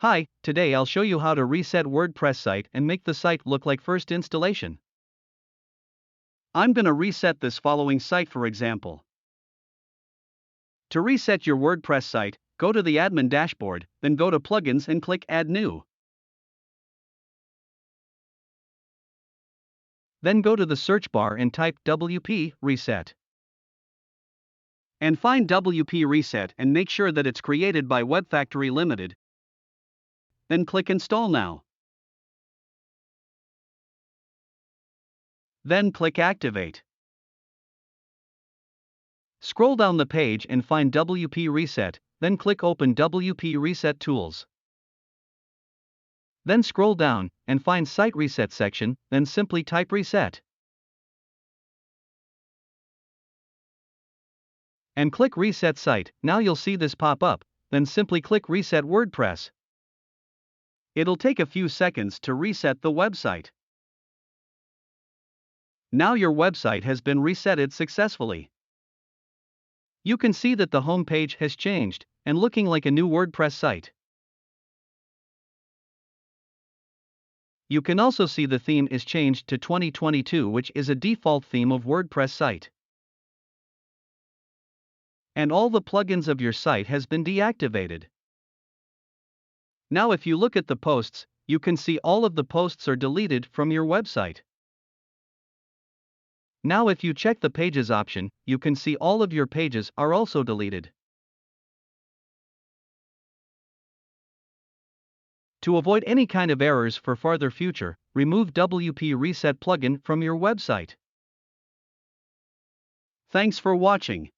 Hi, today I'll show you how to reset WordPress site and make the site look like first installation. I'm gonna reset this following site for example. To reset your WordPress site, go to the admin dashboard, then go to plugins and click add new. Then go to the search bar and type WP reset. And find WP reset and make sure that it's created by Web Factory Limited. Then click install now. Then click activate. Scroll down the page and find WP reset, then click open WP reset tools. Then scroll down and find site reset section, then simply type reset. And click reset site. Now you'll see this pop up, then simply click reset WordPress. It'll take a few seconds to reset the website. Now your website has been resetted successfully. You can see that the home page has changed and looking like a new WordPress site. You can also see the theme is changed to 2022, which is a default theme of WordPress site. And all the plugins of your site has been deactivated. Now if you look at the posts, you can see all of the posts are deleted from your website. Now if you check the pages option, you can see all of your pages are also deleted. To avoid any kind of errors for farther future, remove WP Reset plugin from your website. Thanks for watching.